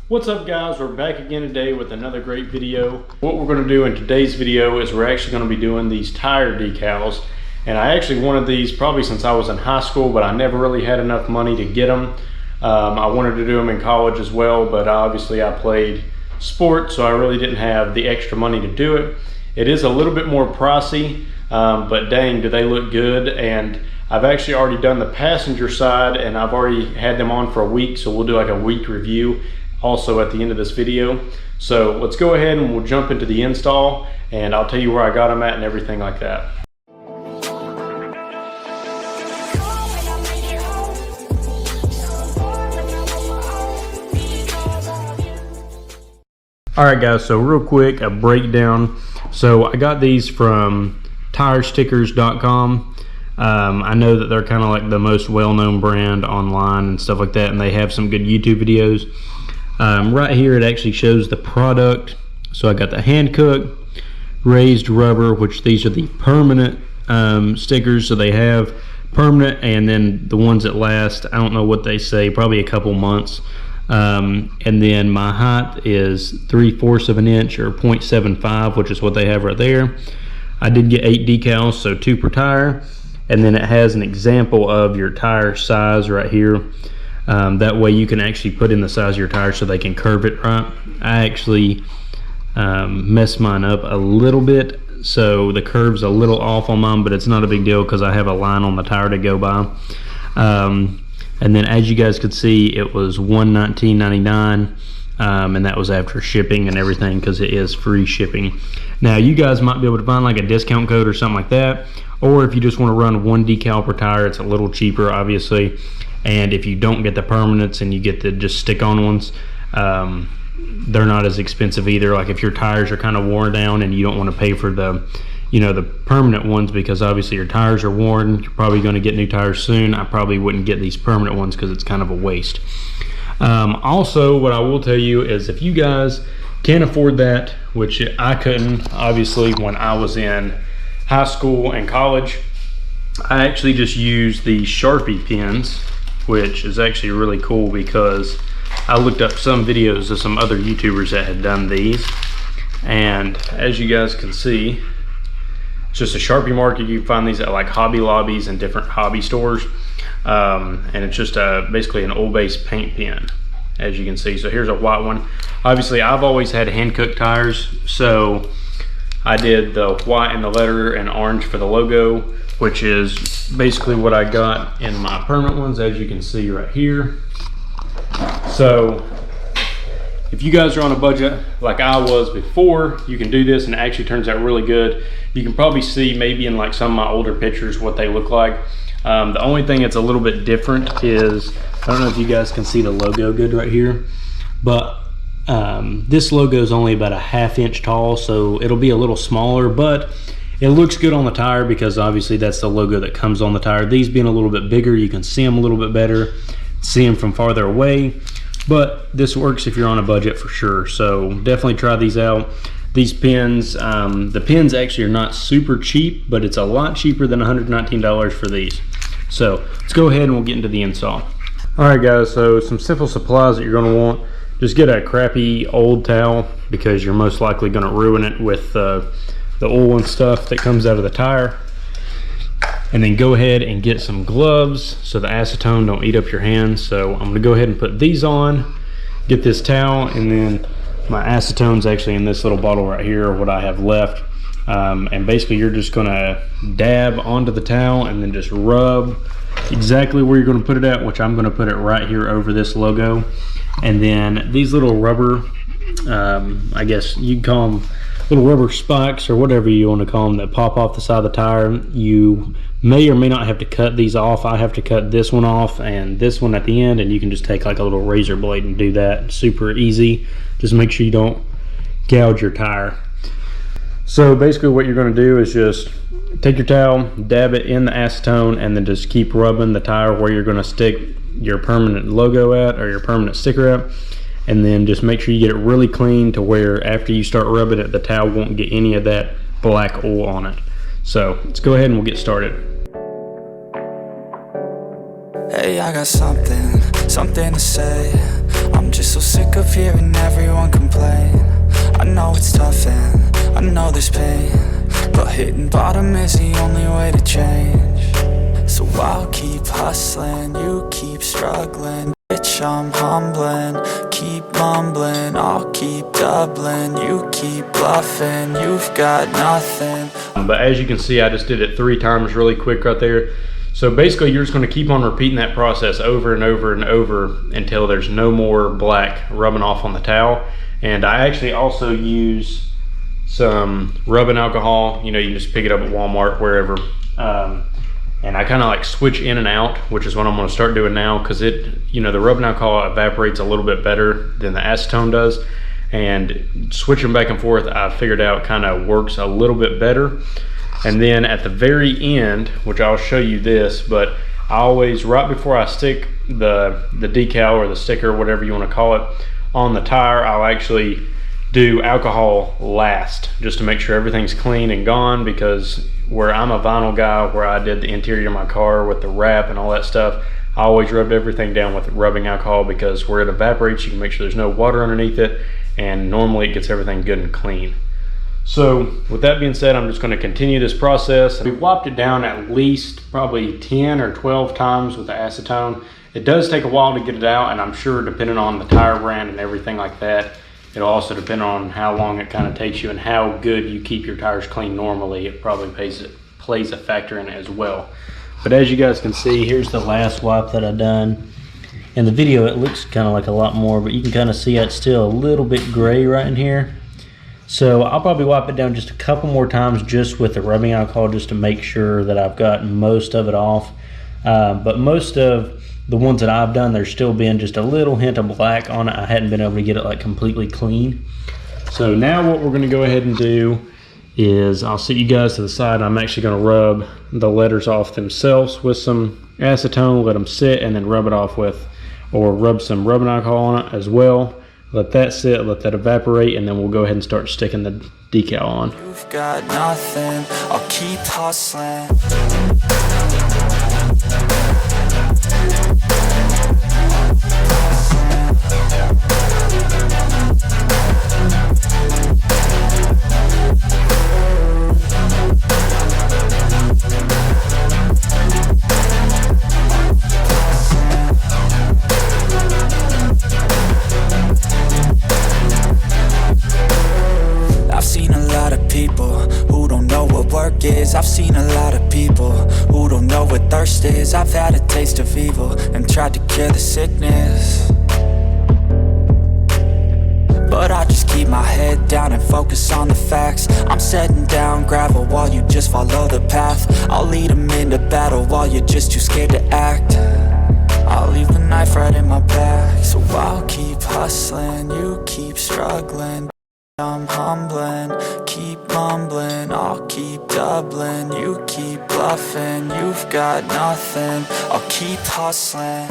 What's up guys, we're back again today with another great video. What we're going to do in today's video is we're actually going to be doing these tire decals. And I actually wanted these probably since I was in high school, but I never really had enough money to get them. I wanted to do them in college as well, but obviously I played sports, so I really didn't have the extra money to do it. It is a little bit more pricey, but dang, do they look good. And I've actually already done the passenger side and I've already had them on for a week, so we'll do like a week review also at the end of this video. So let's go ahead and we'll jump into the install and I'll tell you where I got them at and everything like that. Alright guys, so real quick, a breakdown. So I got these from tyrestickers.com. I know that they're kind of like the most well-known brand online and stuff like that, and they have some good YouTube videos. Right here it actually shows the product. So I got the hankook, raised rubber, which these are the permanent stickers. So they have permanent and then the ones that last, I don't know what they say, probably a couple months. And then my height is 3/4 of an inch or 0.75, which is what they have right there. I did get 8 decals, so 2 per tire. And then it has an example of your tire size right here. That way you can actually put in the size of your tire so they can curve it right. I actually messed mine up a little bit, so the curve's a little off on mine, but it's not a big deal because I have a line on the tire to go by. And then as you guys could see, it was $119.99, and that was after shipping and everything because it is free shipping. Now you guys might be able to find like a discount code or something like that, or if you just want to run 1 decal per tire, it's a little cheaper obviously. And if you don't get the permanents and you get the just stick-on ones, they're not as expensive either. Like if your tires are kind of worn down and you don't want to pay for the, you know, the permanent ones because obviously your tires are worn, you're probably going to get new tires soon. I probably wouldn't get these permanent ones because it's kind of a waste. Also, what I will tell you is if you guys can't afford that, which I couldn't obviously when I was in high school and college, I actually just used the Sharpie pens, which is actually really cool because I looked up some videos of some other YouTubers that had done these, and as you guys can see, it's just a Sharpie marker. You can find these at like Hobby Lobbies and different hobby stores, and it's just basically an oil-based paint pen, as you can see. So here's a white one. Obviously I've always had hankook tires, so I did the white and the letter and orange for the logo, which is basically what I got in my permanent ones, as you can see right here. So if you guys are on a budget like I was before, you can do this and it actually turns out really good. You can probably see maybe in like some of my older pictures what they look like. The only thing that's a little bit different is, I don't know if you guys can see the logo good right here, but this logo is only about a 1/2 inch tall, so it'll be a little smaller, but it looks good on the tire because obviously that's the logo that comes on the tire. These being a little bit bigger, you can see them a little bit better, see them from farther away, but this works if you're on a budget for sure. So definitely try these out. These pens, the pens actually are not super cheap, but it's a lot cheaper than $119 for these. So let's go ahead and we'll get into the install. All right guys, so some simple supplies that you're gonna want. Just get a crappy old towel because you're most likely gonna ruin it with the oil and stuff that comes out of the tire. And then go ahead and get some gloves so the acetone don't eat up your hands. So I'm gonna go ahead and put these on, get this towel, and then my acetone's actually in this little bottle right here, what I have left. And basically you're just gonna dab onto the towel and then just rub exactly where you're gonna put it at, which I'm gonna put it right here over this logo. And then these little rubber, I guess you'd call them little rubber spikes or whatever you want to call them, that pop off the side of the tire. You may or may not have to cut these off. I have to cut this one off and this one at the end, and you can just take like a little razor blade and do that. Super easy. Just make sure you don't gouge your tire. So basically what you're going to do is just take your towel, dab it in the acetone, and then just keep rubbing the tire where you're going to stick your permanent logo at or your permanent sticker at. And then just make sure you get it really clean to where after you start rubbing it, the towel won't get any of that black oil on it. So let's go ahead and we'll get started. Hey, I got something to say. I'm just so sick of hearing everyone complain. I know it's tough and I know there's pain, but hitting bottom is the only way to change. So I'll keep hustling, you keep struggling. Bitch, I'm humbling, keep mumbling. I'll keep doubling, you keep bluffing. You've got nothing. But as you can see, I just did it 3 times really quick right there. So basically you're just going to keep on repeating that process over and over and over until there's no more black rubbing off on the towel. And I actually also use some rubbing alcohol. You know, you can just pick it up at Walmart, wherever. And I kind of like switch in and out, which is what I'm going to start doing now, because it, you know, the rubbing alcohol evaporates a little bit better than the acetone does, and switching back and forth I figured out kind of works a little bit better. And then at the very end, which I'll show you this, but I always, right before I stick the decal or the sticker, whatever you want to call it, on the tire, I'll actually do alcohol last, just to make sure everything's clean and gone, because where I'm a vinyl guy, where I did the interior of my car with the wrap and all that stuff, I always rubbed everything down with rubbing alcohol, because where it evaporates, you can make sure there's no water underneath it, and normally it gets everything good and clean. So with that being said, I'm just going to continue this process. We wiped it down at least probably 10 or 12 times with the acetone. It does take a while to get it out, and I'm sure depending on the tire brand and everything like that, it'll also depend on how long it kind of takes you and how good you keep your tires clean normally. It probably plays a factor in it as well. But as you guys can see, here's the last wipe that I've done. In the video, it looks kind of like a lot more, but you can kind of see it's still a little bit gray right in here. So I'll probably wipe it down just a couple more times just with the rubbing alcohol, just to make sure that I've got most of it off. But most of the ones that I've done, there's still been just a little hint of black on it. I hadn't been able to get it like completely clean. So now what we're going to go ahead and do is, I'll sit you guys to the side. I'm actually going to rub the letters off themselves with some acetone, let them sit, and then rub it off with, or rub some rubbing alcohol on it as well. Let that sit, let that evaporate, and then we'll go ahead and start sticking the decal on. You've got nothing, I'll keep hustling. I've seen a lot of people who don't know what thirst is. I've had a taste of evil and tried to cure the sickness, but I just keep my head down and focus on the facts. I'm setting down gravel while you just follow the path. I'll lead them into battle while you're just too scared to act. I'll leave the knife right in my back. So I'll keep hustling, you keep struggling. I'm humbling, keep mumbling. I'll keep doubling, you keep bluffing. You've got nothing, I'll keep hustling.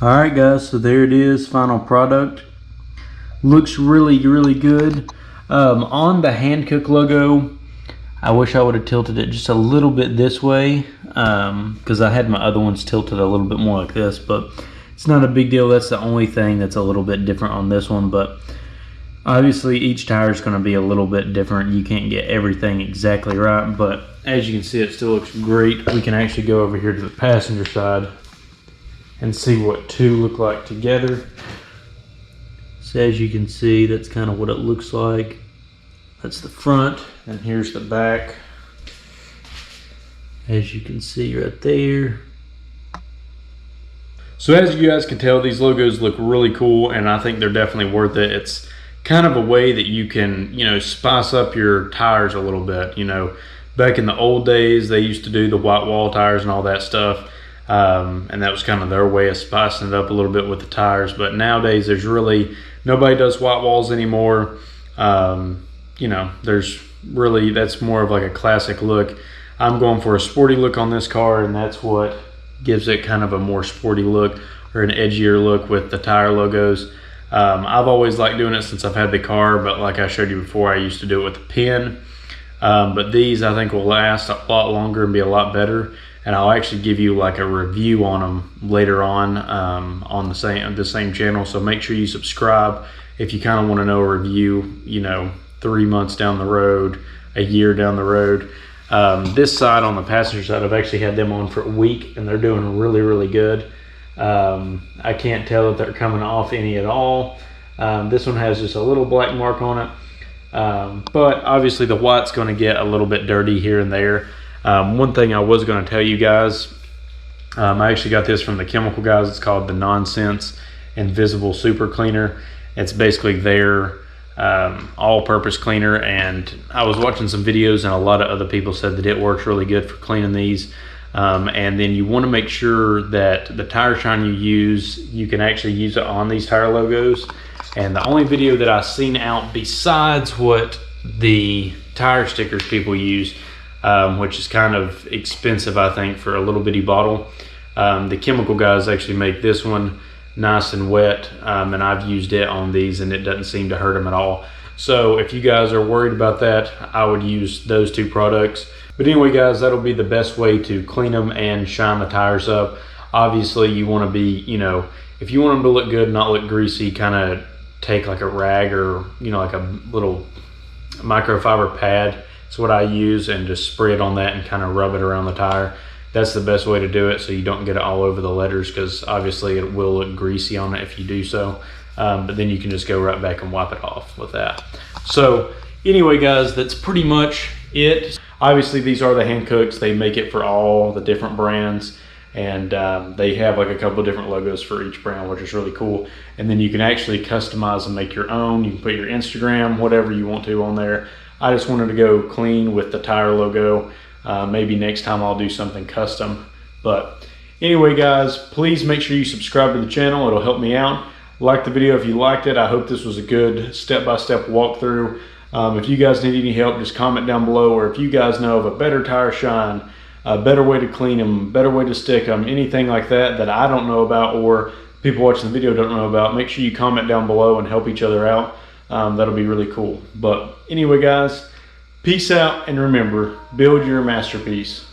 Alright guys, so there it is, final product. Looks really good. On the Hankook logo, I wish I would have tilted it just a little bit this way, because I had my other ones tilted a little bit more like this, but it's not a big deal. That's the only thing that's a little bit different on this one, but obviously each tire is going to be a little bit different. You can't get everything exactly right, but as you can see, it still looks great. We can actually go over here to the passenger side and see what two look like together. So as you can see, that's kind of what it looks like. That's the front, and here's the back. As you can see right there. So as you guys can tell, these logos look really cool, and I think they're definitely worth it. It's kind of a way that you can, you know, spice up your tires a little bit. You know, back in the old days, they used to do the white wall tires and all that stuff. And that was kind of their way of spicing it up a little bit with the tires. But nowadays, there's really, nobody does white walls anymore. You know, there's really, that's more of like a classic look. I'm going for a sporty look on this car, and that's what gives it kind of a more sporty look. or an edgier look with the tire logos. I've always liked doing it since I've had the car, but like I showed you before, I used to do it with a pen. But these I think will last a lot longer and be a lot better. And I'll actually give you like a review on them later on the same channel. So make sure you subscribe if you kind of want to know a review, you know, 3 months down the road, a year down the road. This side, on the passenger side, I've actually had them on for a week and they're doing really, really good. I can't tell that they're coming off any at all. This one has just a little black mark on it. But obviously the white's going to get a little bit dirty here and there. One thing I was going to tell you guys, I actually got this from the chemical guys. It's called the Nonsense Invisible Super Cleaner. It's basically their all-purpose cleaner, and I was watching some videos and a lot of other people said that it works really good for cleaning these. And then you want to make sure that the tire shine you use, you can actually use it on these tire logos. And the only video that I've seen out besides what the tire stickers people use, which is kind of expensive I think for a little bitty bottle, the chemical guys actually make this one nice and wet, and I've used it on these and it doesn't seem to hurt them at all. So if you guys are worried about that, I would use those two products. But anyway guys, that'll be the best way to clean them and shine the tires up. Obviously you want to be, you know, if you want them to look good, not look greasy, kind of take like a rag or, you know, like a little microfiber pad. That's what I use, and just spray it on that and kind of rub it around the tire. That's the best way to do it, so you don't get it all over the letters, because obviously it will look greasy on it if you do so. But then you can just go right back and wipe it off with that. So anyway guys, that's pretty much it. Obviously these are the Hankooks. They make it for all the different brands, and they have like a couple of different logos for each brand, which is really cool. And then you can actually customize and make your own. You can put your Instagram, whatever you want to on there. I just wanted to go clean with the tire logo. Maybe next time I'll do something custom. But anyway guys, please make sure you subscribe to the channel. It'll help me out. Like the video if you liked it. I hope this was a good step-by-step walkthrough. If you guys need any help, just comment down below, or if you guys know of a better tire shine, a better way to clean them, better way to stick them, anything like that that I don't know about or people watching the video don't know about, make sure you comment down below and help each other out. That'll be really cool. But anyway guys, peace out, and remember, build your masterpiece.